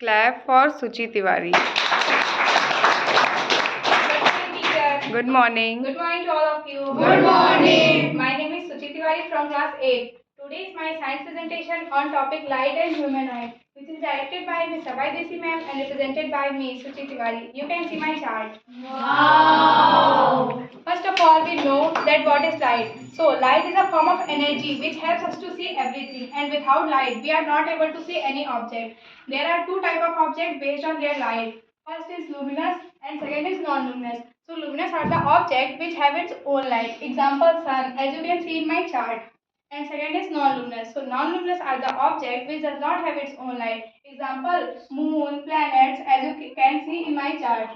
Clap for Suchi Tiwari. Good morning. Good morning to all of you. Good morning. My name is Suchi Tiwari from class 8. Today is my science presentation on topic light and humanoid, which is directed by Ms. Sabai Desi ma'am and represented by me, Suchi Tiwari. You can see my chart. Wow. First of all, we know that what is light. So, light is a form of energy which helps us to see everything, and without light, we are not able to see any object. There are two types of objects based on their light. First is luminous and second is non-luminous. So, luminous are the objects which have its own light. Example, sun, as you can see in my chart. And second is non-luminous. So, non-luminous are the objects which does not have its own light. Example, moon, planets, as you can see in my chart.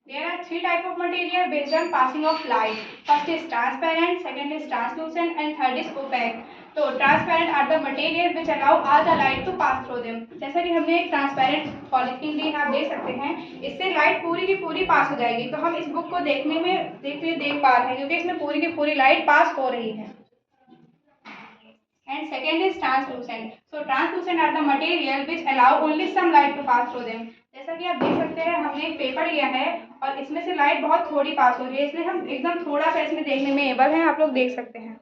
There are three types of material based on passing of light. First is transparent, second is translucent, and third is opaque. तो transparent are the material which allow all the light to pass through them. जैसा कि हमने एक transparent polythene ली, आप देख सकते हैं, इससे लाइट पूरी की पूरी पास हो जाएगी. तो हम इस बुक को देखने में देख पा रहे हैं क्योंकि इसमें पूरी की पूरी लाइट पास हो रही है. And second is translucent. So translucent are the material which allow only some light to pass through them. जैसा कि आप देख सकते हैं, हमने एक पेपर लिया है और इसमें से लाइट बहुत थोड़ी पास हो रही है, इसलिए हम एकदम थोड़ा सा इसमें देखने में एबल हैं. आप लोग देख सकते हैं.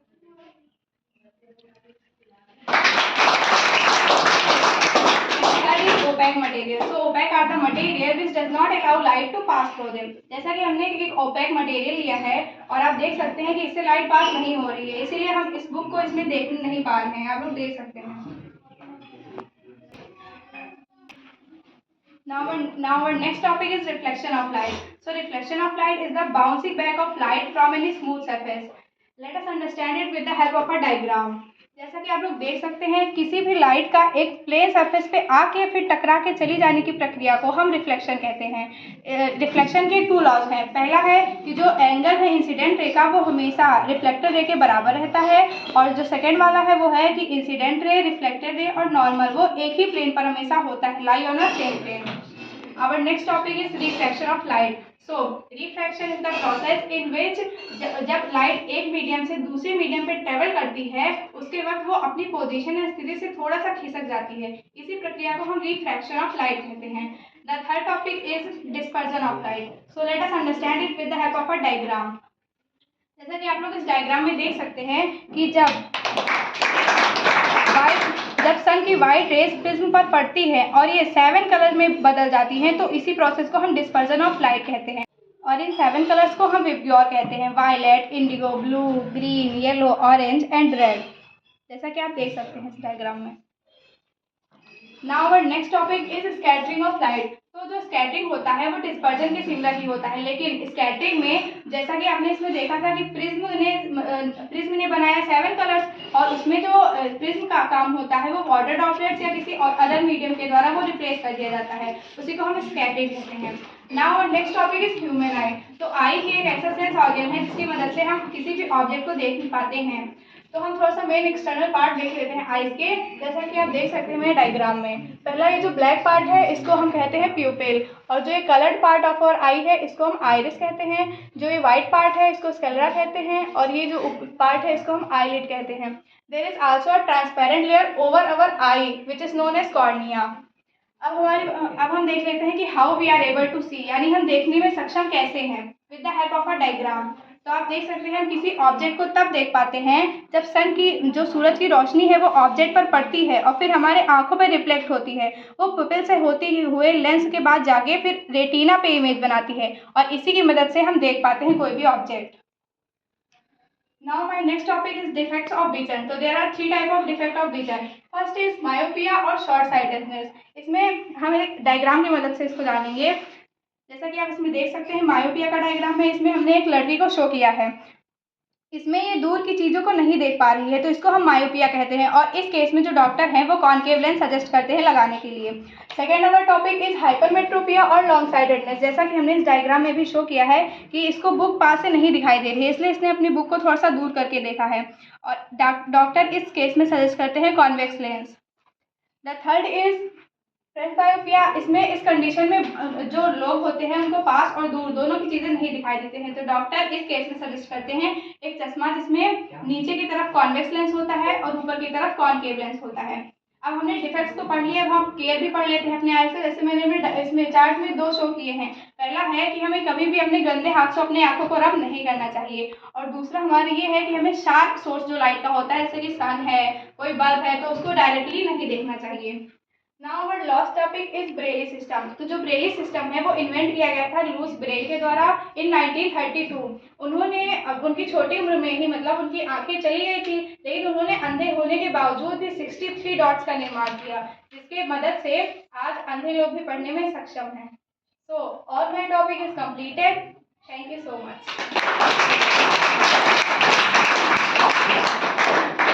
Opaque material. So opaque are the material which does not allow light to pass through them. जैसा कि हमने एक opaque material लिया है और आप देख सकते हैं कि इससे लाइट पास नहीं हो रही है, इसीलिए हम इस बुक को इसमें देख नहीं पा रहे हैं. आप लोग देख सकते हैं. Now our next topic is reflection of light. So reflection of light is the bouncing back of light from any smooth surface. Let us understand it with the help of a diagram. जैसा कि आप लोग देख सकते हैं, किसी भी light का एक प्लेन सरफेस पे आके फिर टकरा के चली जाने की प्रक्रिया को हम रिफ्लेक्शन कहते हैं. रिफ्लेक्शन के टू लॉज हैं. पहला है कि जो एंगल है इंसिडेंट रे का वो हमेशा रिफ्लेक्टर रे के बराबर रहता है, और जो सेकेंड वाला है वो है कि इंसिडेंट रे, रिफ्लेक्टेड रे और नॉर्मल वो एक ही प्लेन पर हमेशा होता है, lie on a same plane. Our next topic is refraction of light. So refraction is the process in which जब लाइट एक मीडियम से दूसरे मीडियम पे ट्रेवल करती है, उसके वक्त वो अपनी पोजीशन या स्थिति से थोड़ा सा खिसक जाती है. इसी प्रक्रिया को हम रिफ्रैक्शन ऑफ लाइट कहते हैं. The third topic is dispersion of light. So let us understand it with the help of a diagram. जैसा कि आप लोग इस डायग्राम में देख सकते हैं कि जब सन की वाइट रेज प्रिज्म पर पड़ती है और ये 7 कलर में बदल जाती हैं, तो इसी प्रोसेस को हम डिस्पर्जन ऑफ लाइट कहते हैं. और इन 7 कलर्स को हम विब्ग्योर कहते हैं: violet, indigo, blue, green, yellow, orange and red. जैसा कि आप देख सकते हैं इस डायग्राम में. Now our next topic is scattering of light. तो जो स्कैटरिंग होता है वो डिस्पर्जन के सिमिलर ही होता है, लेकिन स्कैटरिंग में जैसा कि आपने इसमें देखा था कि प्रिज्म ने बनाया 7 कलर्स, और उसमें जो प्रिज्म का काम होता है वो वाटर ड्रॉपलेट्स या किसी और अदर मीडियम के द्वारा वो रिप्लेस कर दिया जाता है. उसी को हम स्कैटरिंग कहते हैं. नाउ और नेक्स्ट टॉपिक इज ह्यूमन आई. तो आई ही एक ऐसा सेंस ऑर्गन है जिसकी मदद से हम किसी भी ऑब्जेक्ट को देख पाते हैं. तो हम थोड़ा सा मेन एक्सटर्नल पार्ट देख लेते हैं आईज के. जैसा कि आप देख सकते हैं मेरे डायग्राम में, पहला ये जो ब्लैक पार्ट है इसको हम कहते हैं प्यूपिल, और जो ये कलर्ड पार्ट ऑफ आवर आई है इसको हम आइरिस कहते हैं. जो ये वाइट पार्ट है इसको स्क्लेरा कहते हैं, और ये जो पार्ट है इसको हम आईलिड कहते हैं. There is also a transparent layer over our eye which is known as cornea. अब हम देख लेते हैं कि how we are able to see, यानी हम देखने में सक्षम कैसे हैं, with the help of a diagram. तो आप देख सकते हैं हम किसी ऑब्जेक्ट को तब देख पाते हैं जब सन की जो सूरज की रोशनी है वो ऑब्जेक्ट पर पड़ती है और फिर हमारे आंखों पर रिफ्लेक्ट होती है. वो पुपिल से होती हुए लेंस के बाद जाके फिर रेटिना पे इमेज बनाती है, और इसी की मदद से हम देख पाते हैं कोई भी object. Now my next topic is defects of vision. So there are 3 type of defect of vision. First is myopia और short sightedness. इसमें हम एक डायग्राम की मदद से इसको जानेंगे. जैसा कि आप इसमें देख सकते हैं मायोपिया का डायग्राम है, इसमें हमने एक लड़की को शो किया है. इसमें ये दूर की चीज़ों को नहीं देख पा रही है, तो इसको हम मायोपिया कहते हैं, और इस केस में जो डॉक्टर हैं वो कॉनकेव लेंस सजेस्ट करते हैं लगाने के लिए. Second our topic is hypermetropia और लॉन्ग साइडेडनेस. जैसा कि हमने इस डायग्राम में भी शो किया है कि इसको बुक पास से नहीं दिखाई दे रही है, इसलिए इसने अपनी बुक को थोड़ा सा दूर करके देखा है, और डॉक्टर इस केस में सजेस्ट करते हैं convex lens. The third is presbyopia. इसमें इस कंडीशन में जो लोग होते हैं उनको पास और दूर दोनों की चीज़ें नहीं दिखाई देते हैं, तो डॉक्टर इस केस में सजेस्ट करते हैं एक चश्मा जिसमें नीचे की तरफ कॉन्वेक्स लेंस होता है और ऊपर की तरफ कॉनकेव लेंस होता है. अब हमने डिफेक्ट्स तो पढ़ लिए, अब हम केयर भी पढ़ लेते हैं अपने आई से। जैसे मैंने इसमें चार्ट में 2 शो किए हैं। पहला है कि हमें कभी भी अपने गंदे हाथ से अपने आंखों को रब नहीं करना चाहिए, और दूसरा हमारा ये है कि हमें शार्प सोर्स जो लाइट का होता है, जैसे कि सन है, कोई बल्ब है, तो उसको डायरेक्टली नहीं देखना चाहिए। Now our last topic is Braille system. तो जो ब्रेली सिस्टम है वो इन्वेंट किया गया था लुईस ब्रेल के द्वारा इन 1932। उन्होंने अब उनकी छोटी उम्र में ही, मतलब उनकी आंखें चली गई थी, लेकिन उन्होंने अंधे होने के बावजूद भी 63 डॉट्स का निर्माण किया, जिसके मदद से आज अंधे लोग भी पढ़ने में सक्षम हैं। So all my topic is completed. Thank you so much.